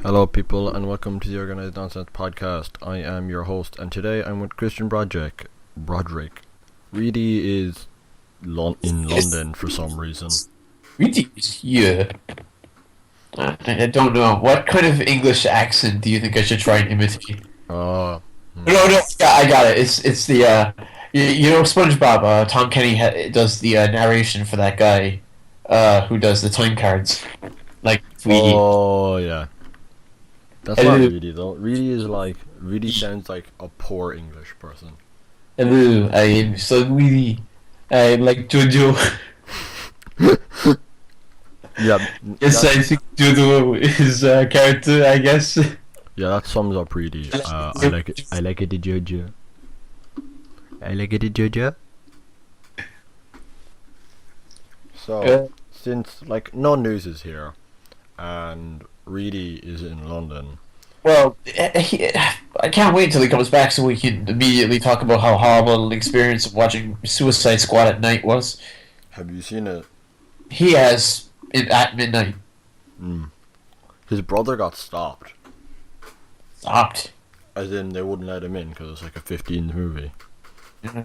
Hello, people, and welcome to the Organised Nonsense podcast. I am your host, and today I'm with Christian Broderick. Reidy is in London for some reason. Really? Yeah. I don't know. What kind of English accent do you think I should try and imitate? No, yeah, I got it. It's the you know SpongeBob. Tom Kenny does the narration for that guy, who does the time cards, like Tweety. Oh yeah, that's not Reidy though. Reidy sounds like a poor English person. Hello, I am so Tweety. I like Jojo. Yeah. Yes, I think Jojo is a character, I guess. Yeah, that sums up Reidy. I like it. I like it, Jojo. I like it, Jojo. So, since no news is here, and Reidy is in London. Well, I can't wait till he comes back so we can immediately talk about how horrible the experience of watching Suicide Squad at night was. Have you seen it? He has it at midnight. His brother got stopped. Stopped? As in, they wouldn't let him in because it's like a 15 movie. Yeah.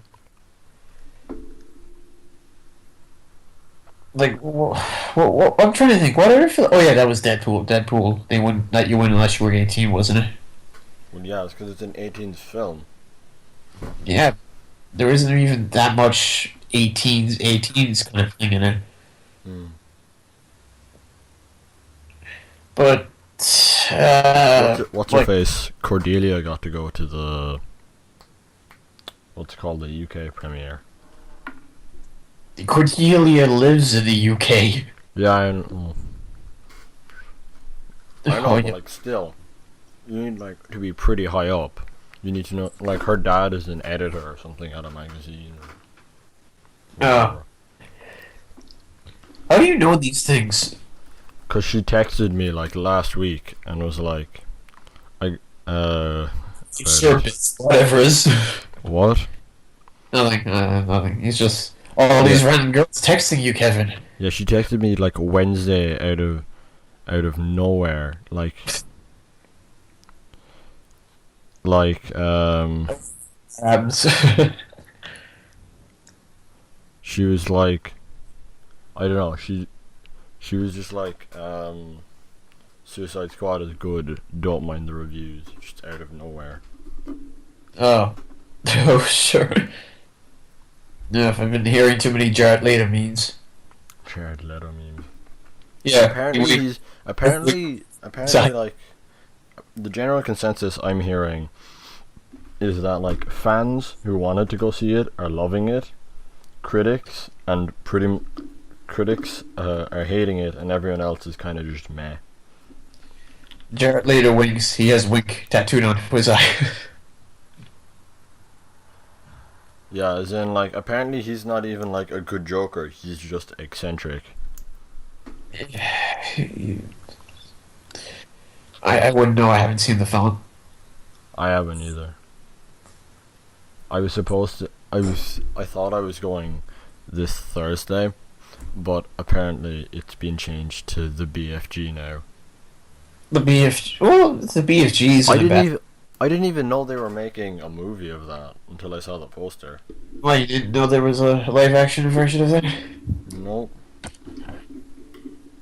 Like, I'm trying to think. Oh yeah, that was Deadpool. Deadpool. They wouldn't let you in unless you were 18, wasn't it? Well, yeah, it's because it's an 18s film. Yeah, there isn't even that much 18s kind of thing in it. But what's her face? Cordelia got to go to the what's it called, the UK premiere. Cordelia lives in the UK. Yeah, I know. Yeah. Like, still, you need to be pretty high up. You need to know, her dad is an editor or something at a magazine. How do you know these things? Cause she texted me last week and was like, Serpents, whatever it is. What? Nothing. Nothing. It's just all these random girls texting you, Kevin. Yeah, she texted me Wednesday out of nowhere, she was like, I don't know, she was just like, Suicide Squad is good, don't mind the reviews, just out of nowhere. Oh. Oh, sure. No, if I've been hearing too many Jared Leto memes. Jared Leto memes. Yeah. Apparently, the general consensus I'm hearing is that fans who wanted to go see it are loving it, critics are hating it, and everyone else is kind of just meh. Jared Leto winks. He has wink tattooed on his eye. Yeah, as in apparently he's not even a good Joker. He's just eccentric. I wouldn't know. I haven't seen the film. I haven't either. I thought I was going this Thursday, but apparently it's been changed to the BFG now. The BFG. Well, the BFG's. I didn't even know they were making a movie of that until I saw the poster. Well, you didn't know there was a live-action version of that? Nope.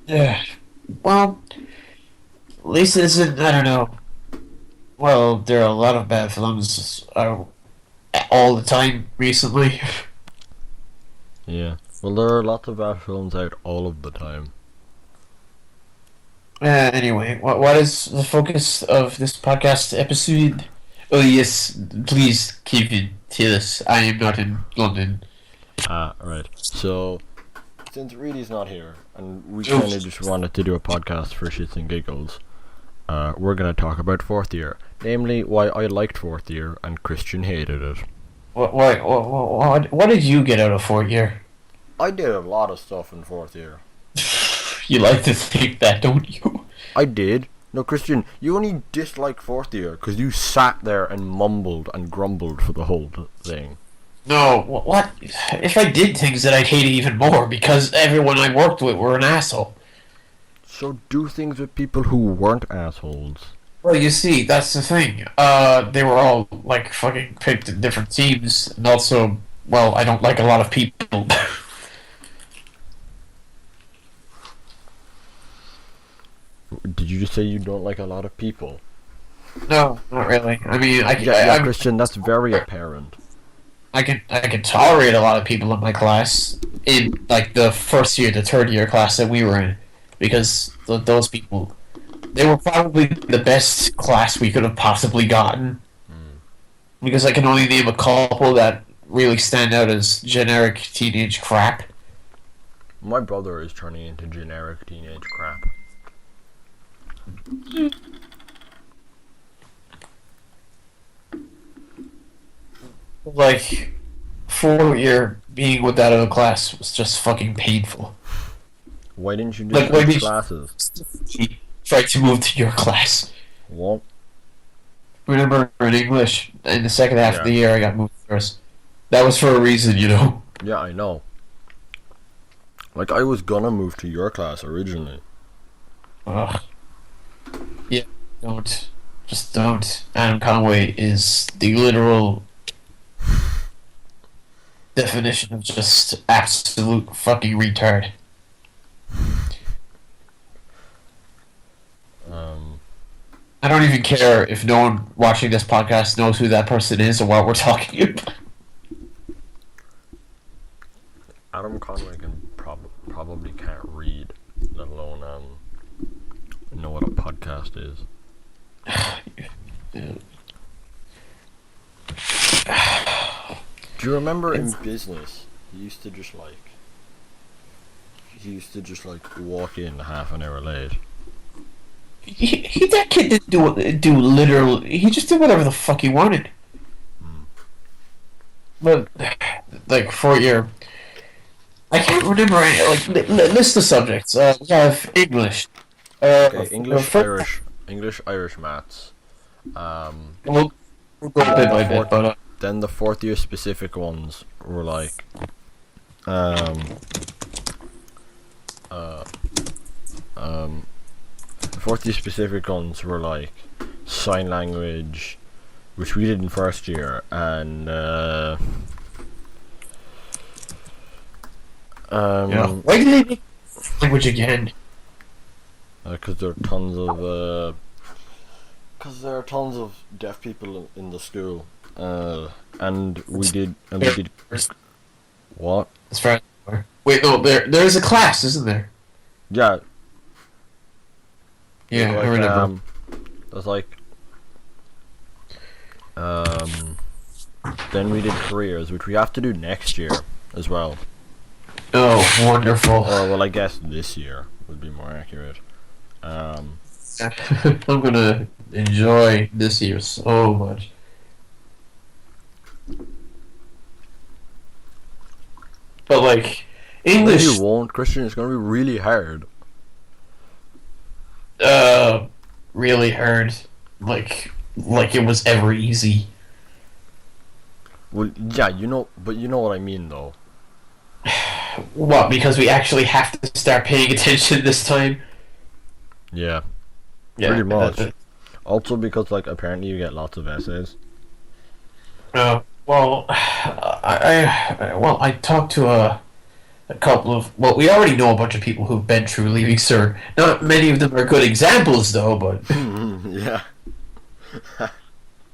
Yeah. Well, at least it isn't. I don't know. Well, there are a lot of bad films all the time recently. Yeah. Well, there are lots of bad films out all of the time. Anyway, what is the focus of this podcast episode? Oh yes, please keep it to this. I am not in London. Right. So, since Reidy's not here, and we kind of just wanted to do a podcast for shits and giggles, we're going to talk about fourth year. Namely, why I liked fourth year and Christian hated it. What did you get out of fourth year? I did a lot of stuff in fourth year. You like to think that, don't you? I did. No, Christian, you only dislike fourth year because you sat there and mumbled and grumbled for the whole thing. No, what? If I did things that I'd hate it even more because everyone I worked with were an asshole. So do things with people who weren't assholes. Well, you see, that's the thing. They were all like fucking picked in different teams, and also, well, I don't like a lot of people. Did you just say you don't like a lot of people? No, not really. I mean, Christian, that's very apparent. I can tolerate a lot of people in my class in like the first year to third year class that we were in, because those people, they were probably the best class we could have possibly gotten. Because I can only name a couple that really stand out as generic teenage crap. My brother is turning into generic teenage crap. Like, 4-year being with that other class was just fucking painful. Why didn't you just switch classes? Tried to move to your class. What? Remember in English, in the second half of the year, I got moved to yours. That was for a reason, you know. Yeah, I know. Like, I was gonna move to your class originally. Ugh. Yeah, don't. Just don't. Adam Conway is the literal definition of just absolute fucking retard. I don't even care if no one watching this podcast knows who that person is or what we're talking about. Adam Conway can probably can't read, let alone know what a podcast is. Do you remember in business, he used to just walk in half an hour late? That kid didn't do literal. He just did whatever the fuck he wanted. But like for your, I can't remember any, like list the subjects. We have English. Okay, English, Irish, maths. We'll go bit by bit, but then the fourth year specific ones were like, the fourth year specific ones were like sign language, which we did in first year, and why did they make language again? Because there are tons of deaf people in the school, and we did what? As far as wait, no, there is a class, isn't there? Yeah. Yeah, I remember. There's like, then we did careers, which we have to do next year as well. Oh, wonderful. Or, well, I guess this year would be more accurate. I'm gonna enjoy this year so much. But like, English... No, you won't, Christian. It's gonna be really hard. Really hard. Like it was ever easy. Well, yeah, but you know what I mean, though. What, because we actually have to start paying attention this time? Yeah. Pretty much. Also because, like, apparently you get lots of essays. Well, I talked to a couple of... Well, we already know a bunch of people who've been through Leaving Cert. Not many of them are good examples, though, but... Yeah.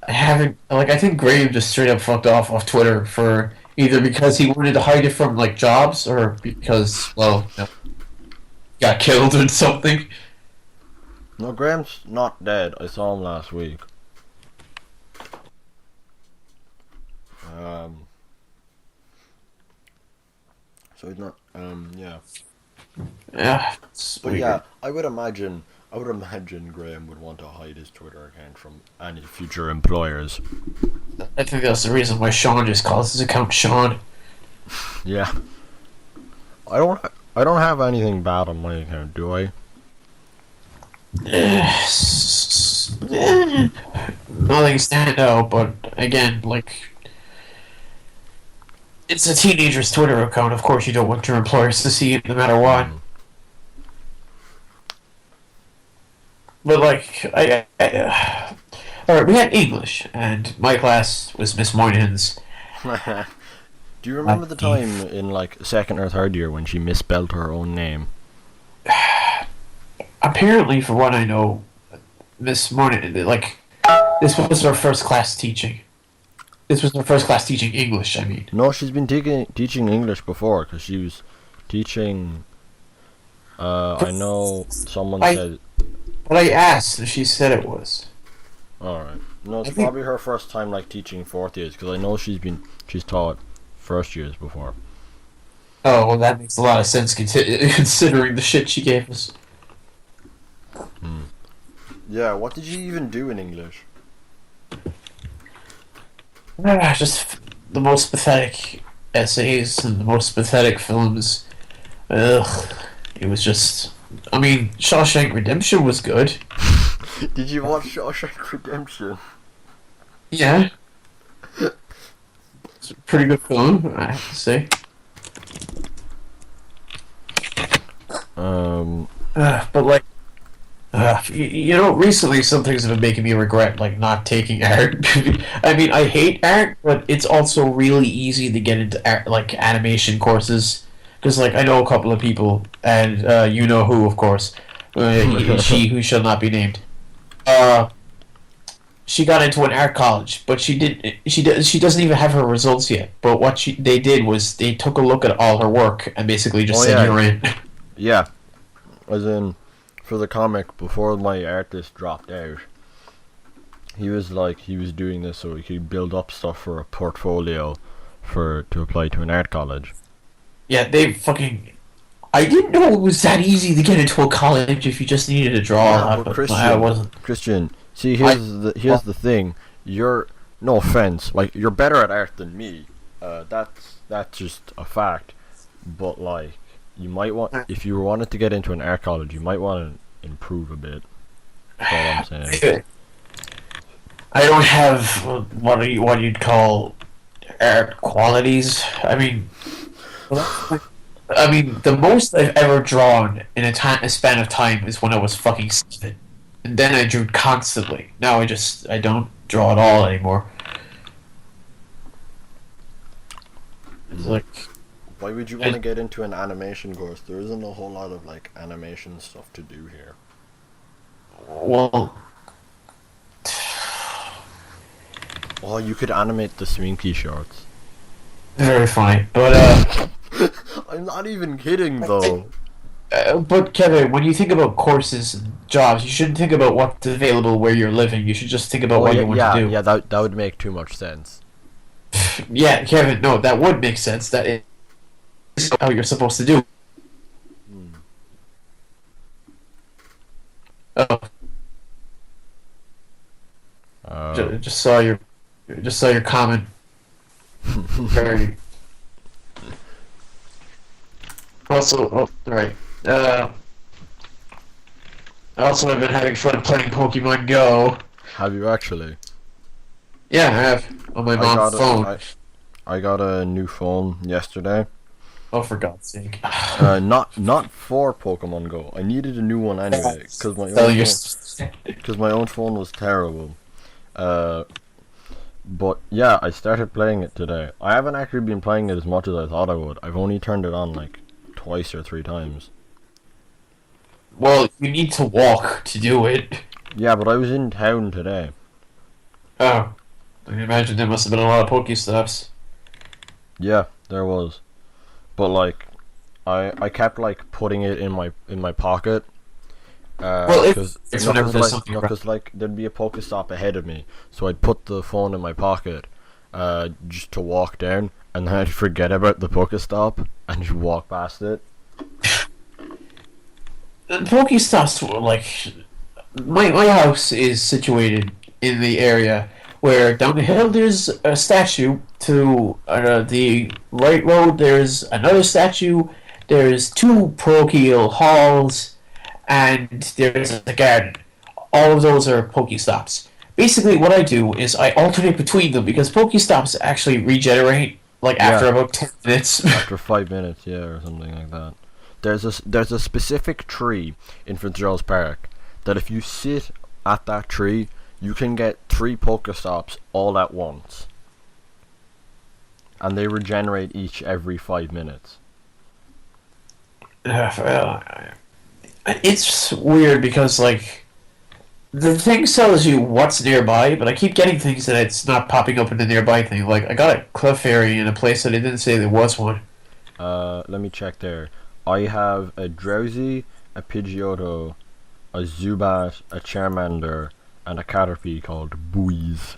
I haven't... Like, I think Graham just straight up fucked off Twitter for... Either because he wanted to hide it from, like, jobs, or because, well, got killed or something. No, Graham's not dead. I saw him last week. So he's not, yeah. Yeah. But yeah, I would imagine Graham would want to hide his Twitter account from any future employers. I think that's the reason why Sean just calls his account Sean. Yeah. I don't have anything bad on my account, do I? Nothing stand out, but again, like, it's a teenager's Twitter account. Of course, you don't want your employers to see it, no matter what. But like, all right, we had English, and my class was Miss Moynihan's. Do you remember the time in like second or third year when she misspelled her own name? Apparently, for what I know, Miss Moynihan, like, this was her first class teaching. This was her first class teaching English. I mean, No, she's been teaching English before because she was teaching. I know someone said. But I asked, and she said it was. All right. No, it's probably her first time like teaching fourth years because I know she's taught first years before. Oh, well, that makes a lot of sense considering the shit she gave us. Yeah. What did you even do in English? Just the most pathetic essays and the most pathetic films. Ugh. It was just. I mean, Shawshank Redemption was good. Did you watch Shawshank Redemption? Yeah. It's a pretty good film, I have to say. But like, you know, recently some things have been making me regret like not taking art. I mean, I hate art, but it's also really easy to get into art, like animation courses. Because like I know a couple of people, and you know who, of course, she who shall not be named. She got into an art college, but she doesn't even have her results yet. But what they did was they took a look at all her work and basically just said you're in. Yeah, as in, for the comic, before my artist dropped out, he was doing this so he could build up stuff for a portfolio to apply to an art college. Yeah, they fucking. I didn't know it was that easy to get into a college if you just needed to draw. But Christian, see, here's the thing. You're, no offense, like you're better at art than me. That's just a fact. But like, you might want, if you wanted to get into an art college, you might want to improve a bit. That's all I'm saying. I don't have what you'd call art qualities. I mean, the most I've ever drawn in a span of time is when I was fucking 7. And then I drew constantly. Now I don't draw at all anymore. It's like... Why would you want to get into an animation course? There isn't a whole lot of, like, animation stuff to do here. Well... Oh, you could animate the Swinky shorts. Very funny, but I'm not even kidding though. But Kevin, when you think about courses and jobs, you shouldn't think about what's available where you're living. You should just think about what you want to do. Yeah, that would make too much sense. Yeah, Kevin, no, that would make sense. That is how you're supposed to do. Oh, just saw your comment. Very. Also, right. Also, I've been having fun playing Pokemon Go. Have you actually? Yeah, I have on my mom's phone. I got a new phone yesterday. Oh, for God's sake! Not for Pokemon Go. I needed a new one anyway because my own phone was terrible. But yeah, I started playing it today. I haven't actually been playing it as much as I thought I would. I've only turned it on like twice or 3 times. Well, you need to walk to do it. Yeah, but I was in town today. Oh, I can imagine there must have been a lot of Pokestops. Yeah, there was. But like, I kept like putting it in my pocket. Because like there'd be a Pokestop ahead of me, so I'd put the phone in my pocket, just to walk down, and then I'd forget about the Pokestop and just walk past it. The Pokestops were like, my house is situated in the area where down the hill there's a statue, to the right road there's another statue, there's 2 parochial halls, and there's a garden. All of those are Pokestops. Basically, what I do is I alternate between them because Pokestops actually regenerate after about 10 minutes. After 5 minutes, yeah, or something like that. There's a specific tree in Fitzgerald's Park that if you sit at that tree, you can get 3 Pokestops all at once. And they regenerate each every 5 minutes. It's weird because, like, the thing tells you what's nearby, but I keep getting things that it's not popping up in the nearby thing. Like, I got a Clefairy in a place that it didn't say there was one. Let me check there. I have a Drowsy, a Pidgeotto, a Zubat, a Charmander, and a Caterpie called Buoys.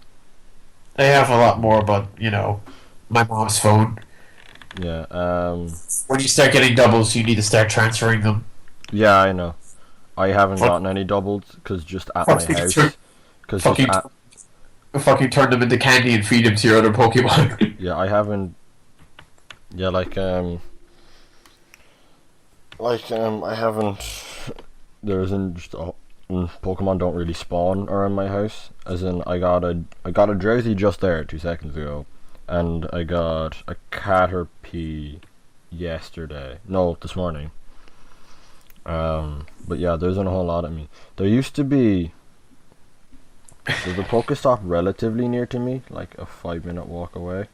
I have a lot more, but, you know, my mom's phone. Yeah, When you start getting doubles, you need to start transferring them. yeah, I know. I haven't gotten any doubles, because just at my house. Fucking turn them into candy and feed them to your other Pokemon. Yeah, I haven't... Yeah, I haven't... There isn't just Pokemon don't really spawn around my house. As in, I got a Drowsy just there 2 seconds ago. And I got a Caterpie yesterday. No, this morning. But yeah, there isn't a whole lot of me. There used to be... There's a Pokestop relatively near to me, like a 5-minute walk away.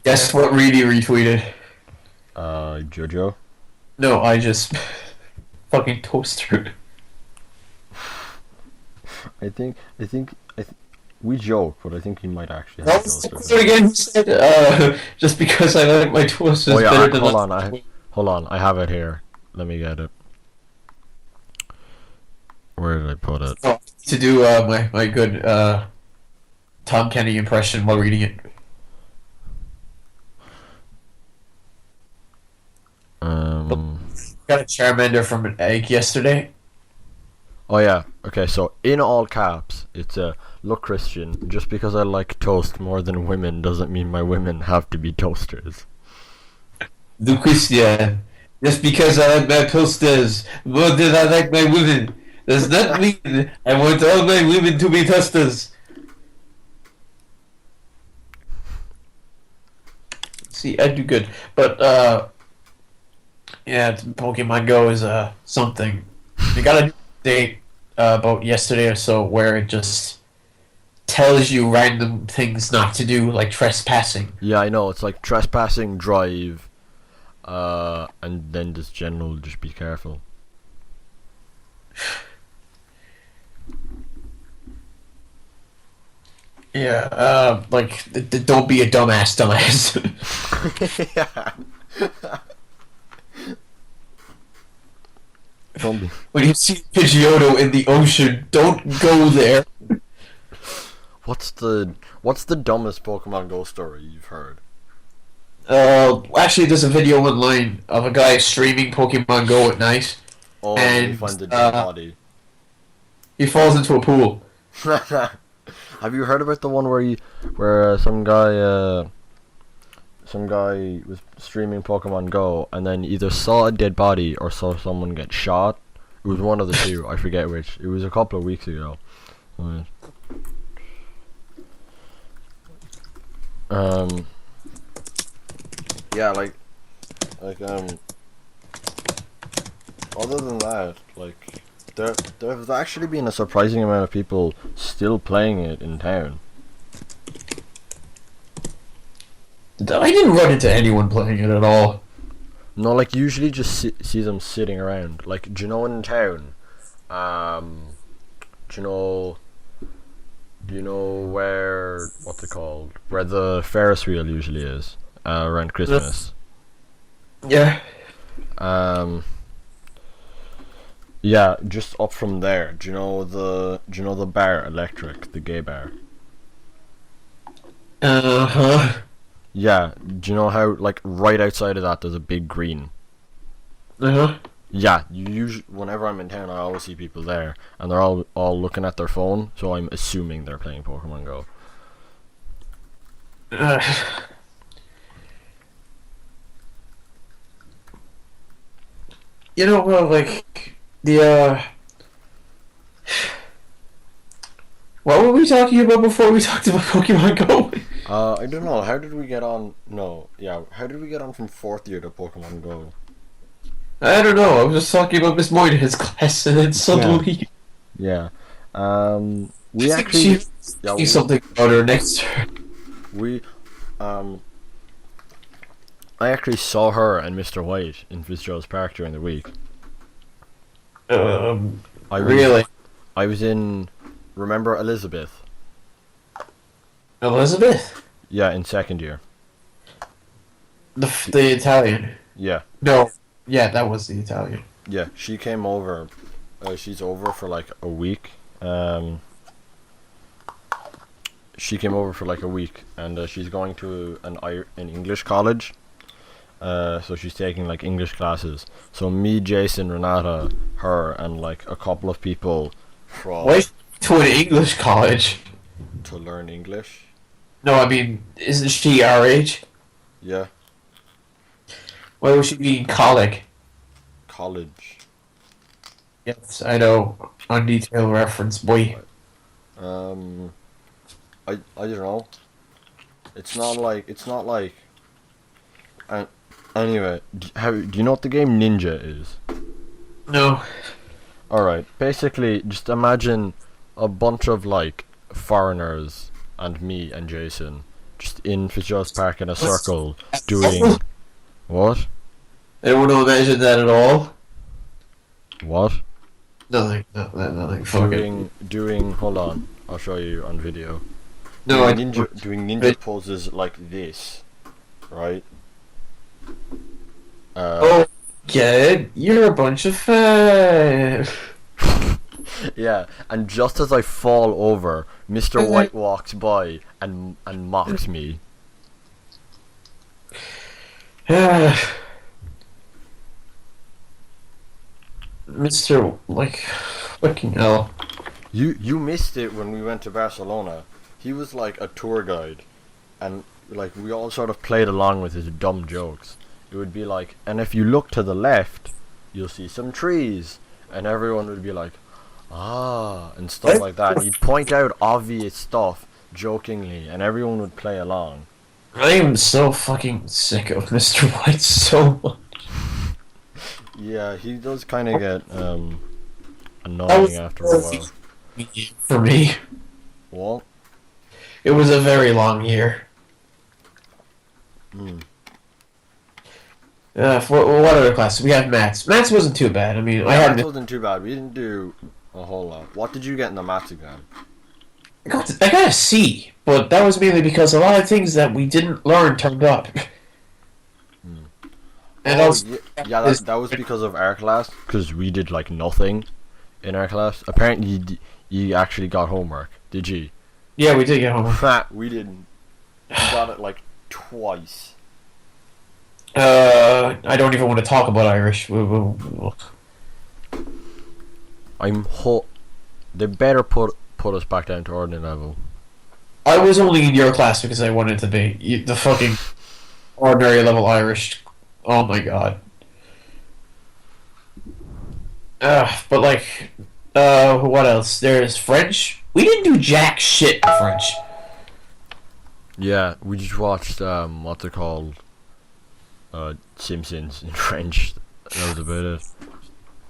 Guess what Reidy retweeted? Jojo? No, I just fucking toaster. I think we joke, but I think he might actually have a toaster. So again, he said, just because I like my toasters better than... Hold on, I have it here. Let me get it. Where did I put it? Oh, to do my good Tom Kenny impression while reading it. Got a Charmander from an egg yesterday. Oh yeah, okay, so in all caps, it's look, Christian, just because I like toast more than women doesn't mean my women have to be toasters. Look, Christian, just because I like my toasters more than I like my women does not mean I want all my women to be toasters. See, I do good, but yeah, Pokemon Go is something. You got a date about yesterday or so where it just tells you random things not to do, like trespassing. Yeah, I know, it's like trespassing, drive, and then just general, just be careful. Yeah, like, don't be a dumbass. Yeah. When you see Pidgeotto in the ocean, don't go there. What's the dumbest Pokemon Go story you've heard? Actually, there's a video online of a guy streaming Pokemon Go at night. Oh, and he finds a dead body. He falls into a pool. Have you heard about the one where some guy was streaming Pokemon Go and then either saw a dead body or saw someone get shot? It was one of the two. I forget which. It was a couple of weeks ago. Yeah, other than that, there's actually been a surprising amount of people still playing it in town. I didn't run into anyone playing it at all. No, usually just see them sitting around. Do you know in town? Do you know where, what's it called? Where the Ferris wheel usually is around Christmas. Yeah. Yeah, just up from there. Do you know the bar, Electric, the gay bar? Uh-huh. Yeah, do you know how, right outside of that there's a big green? Uh-huh. Yeah, whenever I'm in town, I always see people there, and they're all looking at their phone, so I'm assuming they're playing Pokemon Go. You know, well, what were we talking about before we talked about Pokemon Go? I don't know. How did we get on? No, yeah. How did we get on from 4th year to Pokemon Go? I don't know. I was just talking about Miss Moynihan's class, and then suddenly, Yeah. We I think actually, she yeah, do something about her next term. we, um, I actually saw her and Mr. White in Fitzgerald's Park during the week. I was, Really, I was in, remember Elizabeth? Elizabeth, Yeah, in second year. the Italian. Yeah, No, yeah, that was the Italian. yeah. She came over. She's over for like a week. She came over for like a week, and she's going to an English college. So she's taking like English classes. So me, Jason, Renata, her, and like a couple of people from Why to an English college? to learn English. No, I mean, isn't she our age? Yeah, Why would she be in college? college. Yes, I know. On detail reference, boy. Um, I don't know. It's not like. Uh, anyway, do you know what the game Ninja is? No. Alright, basically, just imagine a bunch of, like, foreigners and me and Jason just in Fitzgerald's Park in a circle doing... What? I don't want to imagine that at all. What? Nothing. No, nothing. Fuck it. Doing... Hold on, I'll show you on video. No, Doing ninja poses like this, right? Oh, get it? You're a bunch of Yeah, and just as I fall over, Mr. White walks by and mocks me. Mr. Like, fucking hell. You missed it when we went to Barcelona. He was like a tour guide, and like we all sort of played along with his dumb jokes. It would be like, and if you look to the left, you'll see some trees, and everyone would be like, ah, and stuff like that. He'd point out obvious stuff jokingly, and everyone would play along. I am so fucking sick of Mr. White so much. Yeah, he does kind of get annoying after a while. For me, What? it was a very long year. Hmm. For what other class? We had maths. Maths wasn't too bad. I mean, I had. Maths wasn't too bad. We didn't do a whole lot. What did you get in the maths exam? I got a C, but that was mainly because a lot of things that we didn't learn turned up. And also, that was because of our class, because we did like nothing in our class. Apparently, you actually got homework. Did you? Yeah, we did get homework. We didn't. We got it like twice. I don't even want to talk about Irish. They better put us back down to ordinary level. I was only in your class because I wanted to be the fucking ordinary level Irish. Oh my god. But like, what else? There's French. We didn't do jack shit in French. Yeah, we just watched what's it called? Simpsons in French. That was about it.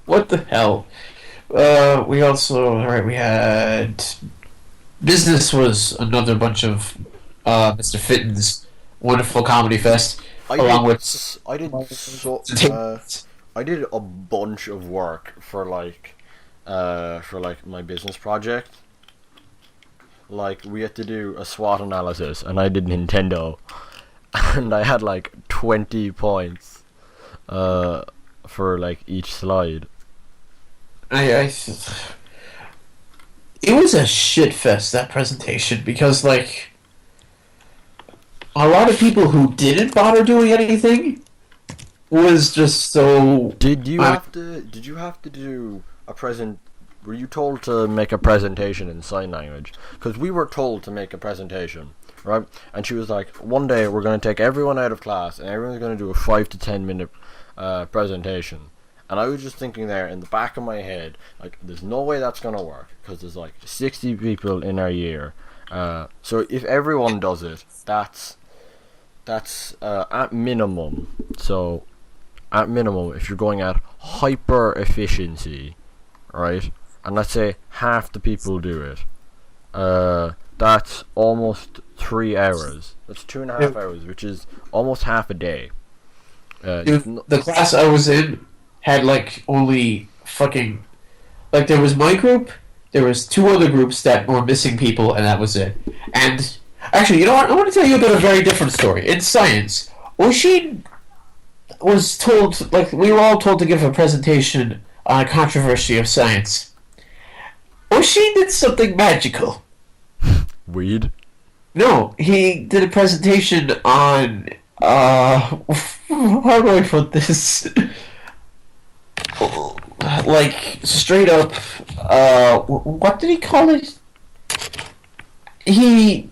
What the hell? We also we had business was another bunch of Mr. Fitton's wonderful comedy fest. I did a bunch of work for like my business project. Like we had to do a SWOT analysis, and I did Nintendo, and I had like 20 points, for like each slide. It was a shit fest, that presentation, because like a lot of people who didn't bother doing anything was just so. Did you have to do a present? Were you told to make a presentation in sign language? Because we were told to make a presentation, right? And she was like, one day we're going to take everyone out of class and everyone's going to do a 5 to 10 minute presentation. And I was just thinking there in the back of my head, like, there's no way that's going to work because there's like 60 people in our year. So if everyone does it, that's at minimum. So at minimum, if you're going at hyper efficiency, right, and let's say half the people do it, that's almost 3 hours. That's 2.5 hours, which is almost half a day. The class I was in had like only fucking like there was my group, there was 2 other groups that were missing people, and that was it. And actually, you know what? I want to tell you about a very different story. In science, Oshin was told, like, we were all told to give a presentation on a controversy of science. Oshin did something magical. Weed? No, he did a presentation on, how do I put this? Like, straight up, what did he call it? I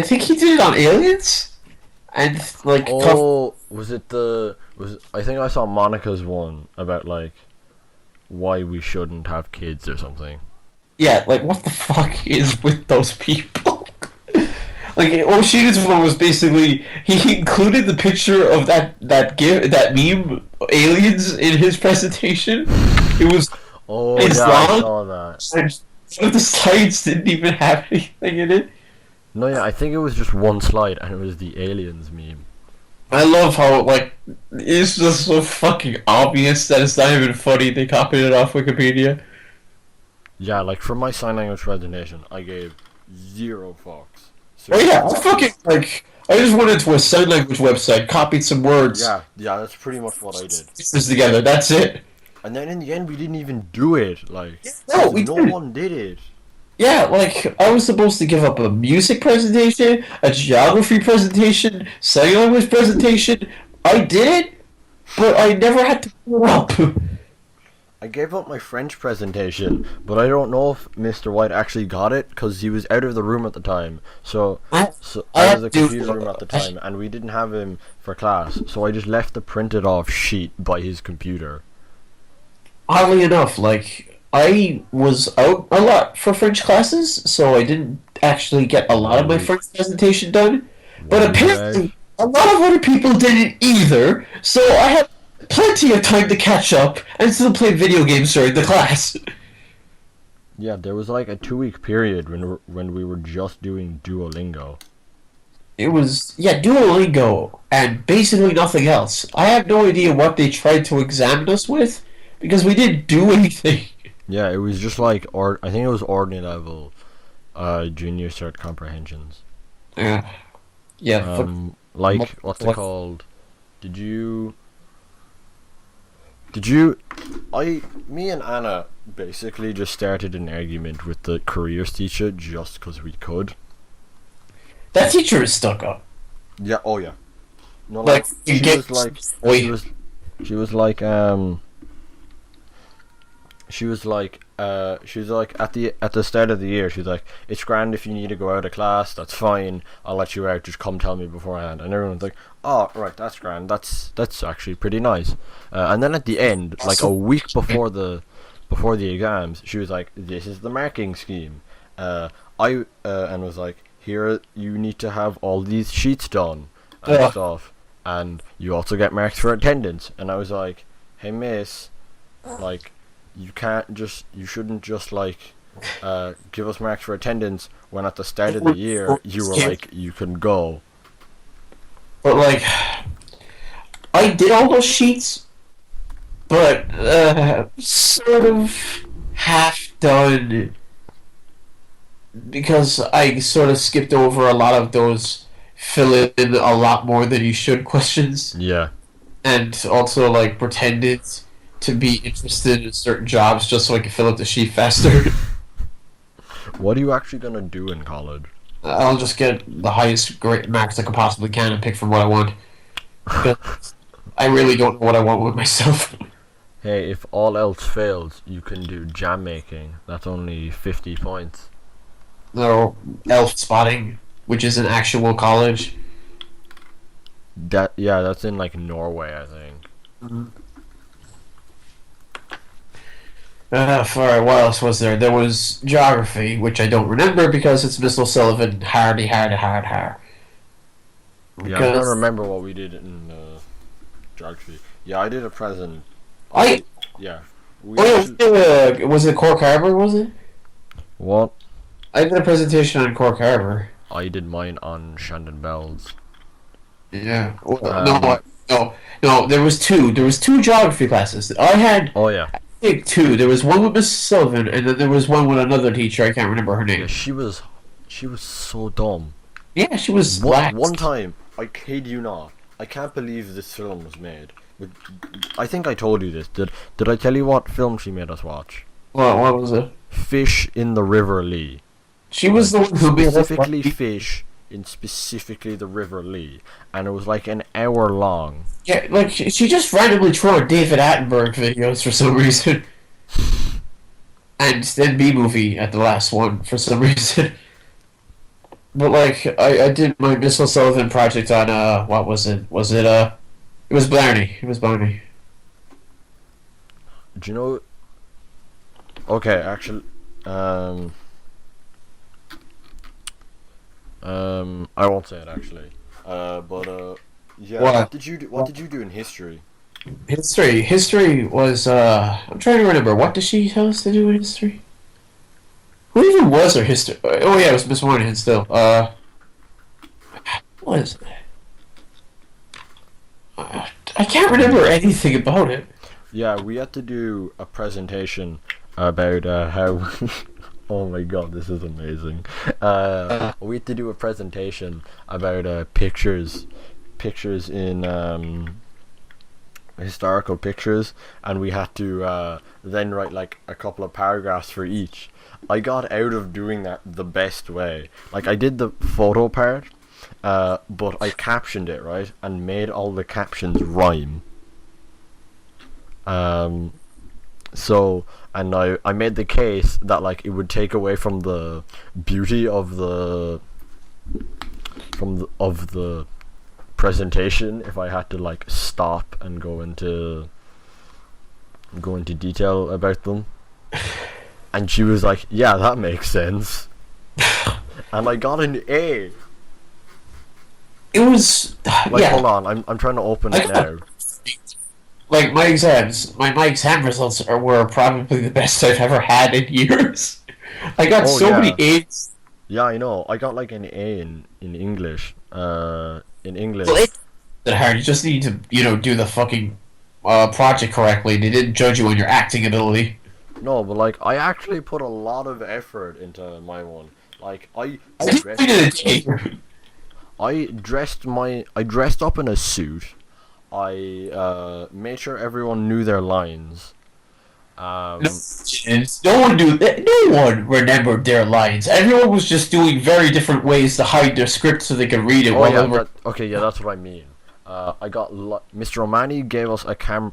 think he did it on aliens? And, like... I think I saw Monica's one about, like, why we shouldn't have kids or something. Yeah, like, what the fuck is with those people? Like, Oshina's one was basically, he included the picture of that meme, aliens, in his presentation. It was... Oh, yeah, I saw that. And some of the slides didn't even have anything in it. No, yeah, I think it was just one slide, and it was the aliens meme. I love how, like, it's just so fucking obvious that it's not even funny. They copied it off Wikipedia. Yeah, like, for my sign language presentation, I gave 0 fucks. Oh yeah, I just went into a sign language website, copied some words. Yeah, that's pretty much what I did. Pieces together, that's it. And then in the end, we didn't even do it, like, no one did it. Yeah, like, I was supposed to give up a music presentation, a geography presentation, sign language presentation. I did it, but I never had to go up. I gave up my French presentation, but I don't know if Mr. White actually got it, because he was out of the room at the time. So out of the computer room at the time, and we didn't have him for class, so I just left the printed off sheet by his computer. Oddly enough, like, I was out a lot for French classes, so I didn't actually get a lot of my French presentation done. But apparently, a lot of other people didn't either, so I had plenty of time to catch up and still play video games during the class. Yeah, there was like a 2-week period when we were just doing Duolingo. It was, yeah, Duolingo and basically nothing else. I have no idea what they tried to examine us with, because we didn't do anything. Yeah, it was just like, I think it was ordinary level, junior cert comprehensions. Yeah. Yeah. Like, what's it called? Me and Anna basically just started an argument with the careers teacher just because we could. That teacher is stuck up. Yeah, oh yeah. No, like, she was like, at the start of the year, she's like, it's grand if you need to go out of class, that's fine, I'll let you out, just come tell me beforehand. And everyone's like, oh, right, that's grand, that's actually pretty nice. And then at the end, like a week before the exams, she was like, this is the marking scheme. And was like, here, you need to have all these sheets done and stuff, and you also get marks for attendance. And I was like, hey miss, like, you shouldn't just like give us marks for attendance when at the start of the year you were like, you can go. But like, I did all those sheets, but sort of half done, because I sort of skipped over a lot of those fill in a lot more than you should questions. Yeah. And also like pretended to be interested in certain jobs just so I could fill out the sheet faster. What are you actually gonna do in college? I'll just get the highest grade marks I could possibly can and pick from what I want. But I really don't know what I want with myself. Hey, if all else fails, you can do jam making. That's only 50 points. No, elf spotting, which is an actual college. That's in like Norway, I think. Mm-hmm. Alright, what else was there? There was geography, which I don't remember because it's Miss O'Sullivan, hard. Yeah, I don't remember what we did in Geography. Yeah, I did a present. I Yeah. We oh actually. yeah, was it Cork Harbour? Was it? What? I did a presentation on Cork Harbour. I did mine on Shandon Bells. Yeah. Well, Um. no. There was two. There was two geography classes. I had Oh yeah. I think two. There was one with Miss Sullivan, and then there was one with another teacher. I can't remember her Yeah. name. She was so dumb. Yeah, she was One lax. time, I kid you not, I can't believe this film was made. I think I told you this. Did I tell you what film she made us watch? What was it? Fish in the River Lee. She was the one who made us Specifically watch. fish in specifically the River Lee, and it was like an hour long. Yeah, like she just randomly threw out David Attenborough videos for some reason, and then B movie at the last one for some reason. But like I did my Miss Sullivan project on what was it? Was it it was Blarney. It was Blarney. Do you know? Okay, actually, um, I won't say it actually. But yeah. What? What did you do in history? History was I'm trying to remember, what did she tell us to do in history? Who even was her history? Oh yeah, it was Miss Moynihan still. What is it? I can't remember anything about it. Yeah, we had to do a presentation about how. Oh my god, this is amazing. We had to do a presentation about pictures in historical pictures, and we had to then write like a couple of paragraphs for each. I got out of doing that the best way. Like I did the photo part, but I captioned it right and made all the captions rhyme. So and I made the case that like it would take away from the beauty of the presentation if I had to like stop and go into detail about them. And she was like, "Yeah, that makes sense." And I got an A. It was Like, yeah. hold on, I'm trying to open it now. Like my exam results were probably the best I've ever had in years. I got Oh, so yeah. many A's. Yeah, I know. I got like an A in English. In English. Well, it's not hard. You just need to do the fucking project correctly. They didn't judge you on your acting ability. No, but like I actually put a lot of effort into my one. Like I did it. I dressed up in a suit. I made sure everyone knew their lines. No one knew that. No one remembered their lines. Everyone was just doing very different ways to hide their script so they could read it. Oh while yeah, they were... okay, yeah, that's what I mean. I got Mr. Romani gave us a camera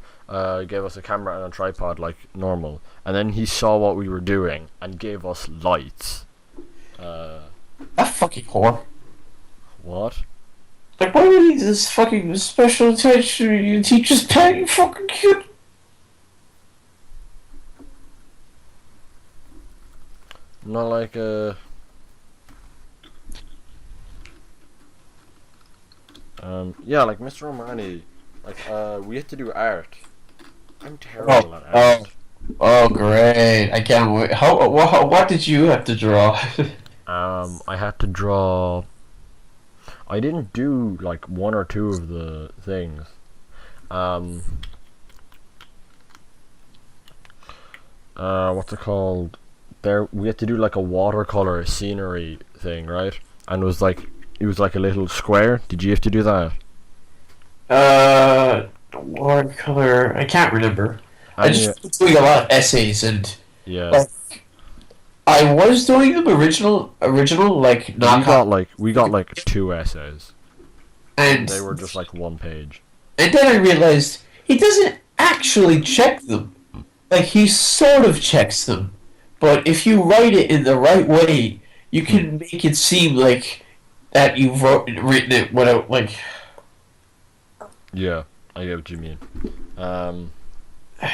and a tripod like normal, and then he saw what we were doing and gave us lights. That fucking whore. What? Like, why do you need this fucking special attention? You teacher's pet, you fucking kid. Not like yeah, like Mr. Romani, like we had to do art. I'm terrible at art. Oh, great! I can't wait. What did you have to draw? I had to draw. I didn't do like one or two of the things. What's it called? There we had to do like a watercolor scenery thing, right? And it was like a little square. Did you have to do that? Watercolor. I can't remember. I And just was doing a lot of essays and yeah. like I was doing them original like not we got like two essays. and They were just like one page. and then I realized he doesn't actually check them. Like he sort of checks them, but if you write it in the right way, you can make it seem like that you've written it without like. Yeah, I get what you mean.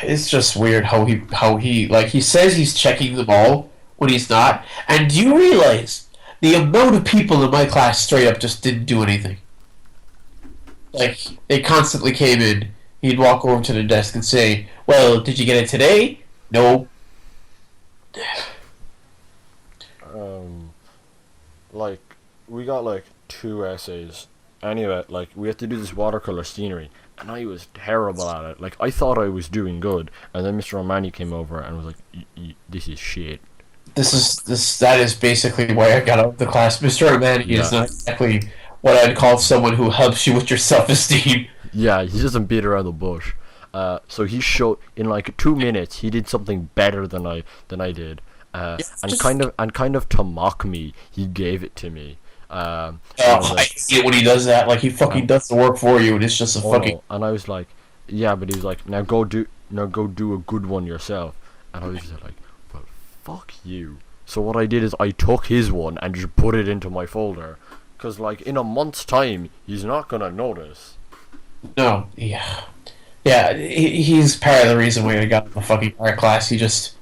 It's just weird how he like he says he's checking them all when he's not. And do you realize the amount of people in my class straight up just didn't do anything? Like they constantly came in he'd walk over to the desk and say, "Well, did you get it today?" No. Like, we got like 2 essays. Anyway, like, we had to do this watercolor scenery, and I was terrible at it. Like, I thought I was doing good, and then Mr. Romani came over and was like, "This is shit." That is basically why I got out of the class. Mr. Romani is not exactly what I'd call someone who helps you with your self-esteem. Yeah, he doesn't beat around the bush. So he showed in like 2 minutes he did something better than I did. And kind of to mock me, he gave it to me. I hate when he does that. Like, he fucking does the work for you, and it's just a fucking. And I was like, yeah, but he was like, now go do a good one yourself. And I was just like, well, fuck you. So what I did is I took his one and just put it into my folder, cause like in a month's time he's not gonna notice. No, yeah. He's part of the reason why I got in the fucking art class. He just.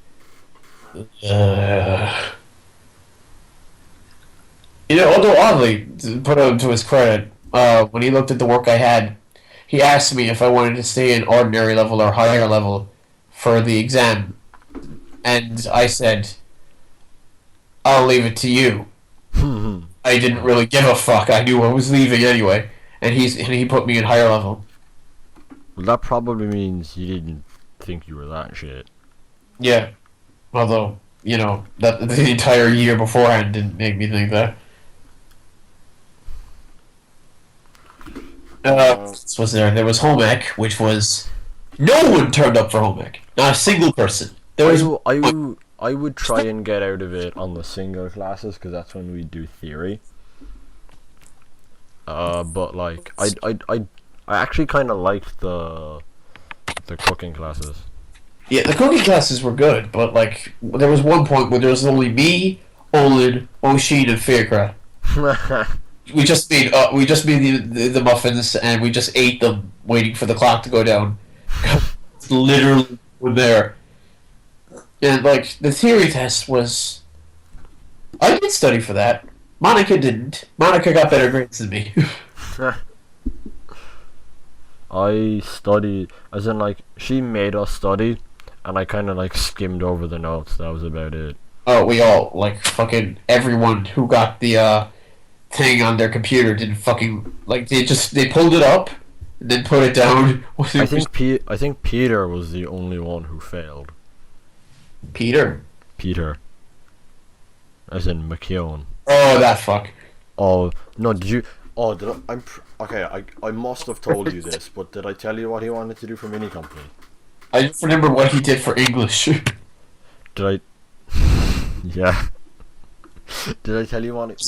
Although oddly, to put him to his credit, when he looked at the work I had, he asked me if I wanted to stay in ordinary level or higher level for the exam, and I said, "I'll leave it to you." I didn't really give a fuck. I knew I was leaving anyway, and he put me in higher level. Well, that probably means he didn't think you were that shit. Yeah, although that the entire year beforehand didn't make me think that. Was there? There was home ec, which was no one turned up for home ec. Not a single person. There was. I would try and get out of it on the single classes because that's when we do theory. But like I actually kind of liked the cooking classes. Yeah, the cooking classes were good, but like there was one point where there was only me, Olin, O'Sheen, and Faircraft. We just made the muffins and we just ate them, waiting for the clock to go down. Literally, were there. And like the theory test was, I did study for that. Monica didn't. Monica got better grades than me. I studied, as in like she made us study, and I kind of like skimmed over the notes. That was about it. Oh, we all like fucking everyone who got the thing on their computer didn't fucking like they pulled it up and then put it down. I think Peter was the only one who failed. Peter, as in McKeown. Oh, that fuck. Oh no! Did you? Oh, did I? Okay. I must have told you this, but did I tell you what he wanted to do for mini company? I just remember what he did for English. Did I? Yeah. Did I tell you what I wanted?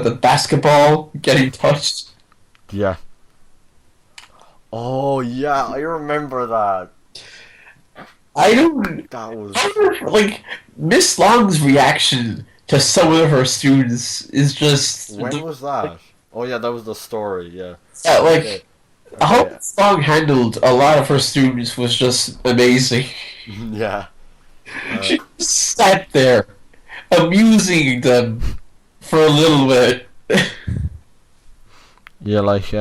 The basketball getting touched. Yeah. Oh yeah, I remember that. I don't. That was like Miss Long's reaction to some of her students is just. When was that? Oh yeah, that was the story. Yeah. Yeah, like Okay. how Miss Long handled a lot of her students was just amazing. Yeah. She just sat there, amusing them for a little bit. Yeah, like did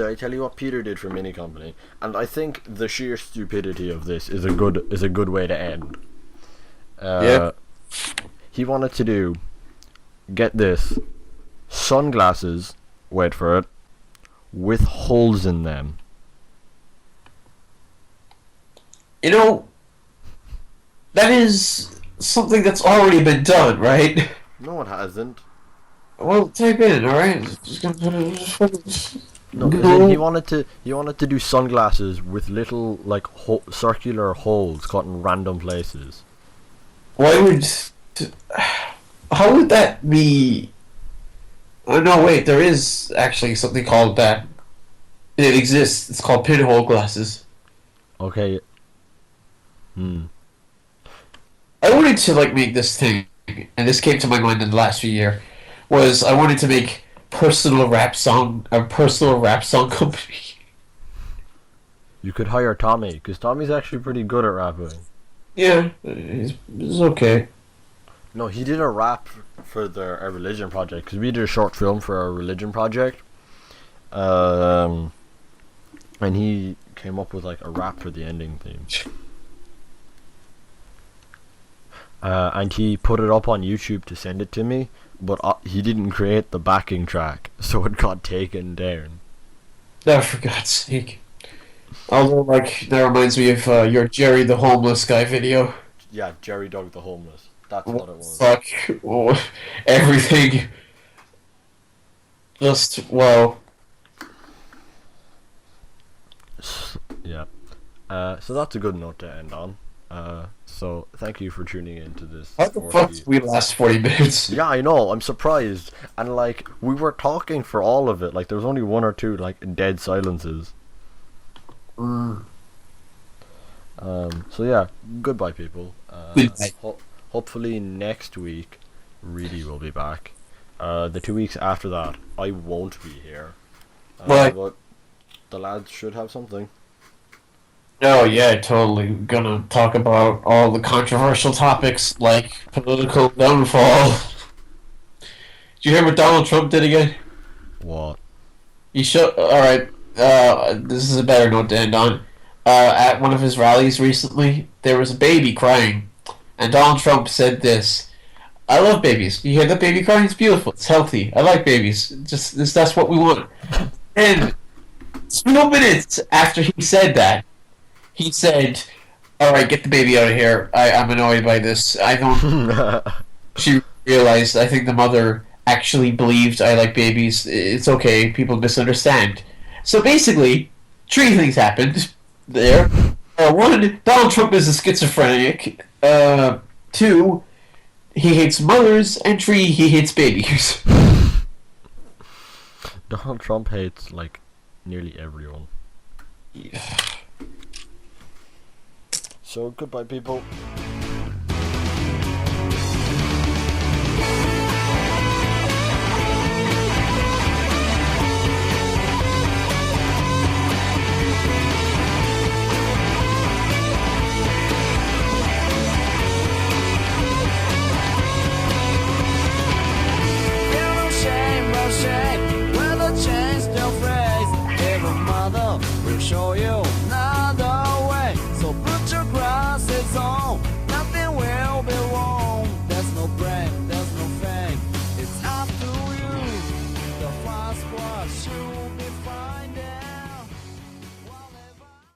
I tell you what Peter did for mini company? And I think the sheer stupidity of this is a good way to end. Yeah. He wanted to do, get this, sunglasses, wait for it, with holes in them. That is something that's already been done, right? No, it hasn't. Well, type in, alright? Just gonna put it. No, Google. he wanted to do sunglasses with little like circular holes cut in random places. Why would... How would that be... Oh, no, wait, there is actually something called that. It exists. It's called pinhole glasses. Okay. I wanted to, like, make this thing, and this came to my mind in the last few years, was I wanted to make a personal rap song company. You could hire Tommy, because Tommy's actually pretty good at rapping. Yeah, it's okay. No, he did a rap for our religion project, because we did a short film for our religion project. and he came up with like a rap for the ending theme. And he put it up on YouTube to send it to me, but he didn't create the backing track, so it got taken down. Oh, for God's sake. Although, like, that reminds me of your Jerry the Homeless Guy video. Yeah, Jerry Dog the Homeless. That's what it was. Fuck. Oh, everything. Just, well. Yeah. So that's a good note to end on. So thank you for tuning in to this. How the fuck did we last 40 minutes? Yeah, I know. I'm surprised. And like, we were talking for all of it. Like, there was only one or two like dead silences. So yeah, goodbye, people. Goodbye. Hopefully next week, Reidy will be back. The 2 weeks after that, I won't be here. But the lads should have something. Oh yeah, totally. Gonna talk about all the controversial topics like political downfall. Did you hear what Donald Trump did again? What? He showed. All right. This is a better note to end on. At one of his rallies recently, there was a baby crying, and Donald Trump said this: "I love babies. You hear that baby crying? It's beautiful. It's healthy. I like babies. That's what we want." And 2 minutes after he said that, he said, "All right, get the baby out of here. I'm annoyed by this. I don't." She realized. I think the mother actually believed I like babies. It's okay. People misunderstand. So basically, three things happened there. One, Donald Trump is a schizophrenic. Two, he hates mothers. And three, he hates babies. Donald Trump hates like nearly everyone. Yeah. So goodbye, people.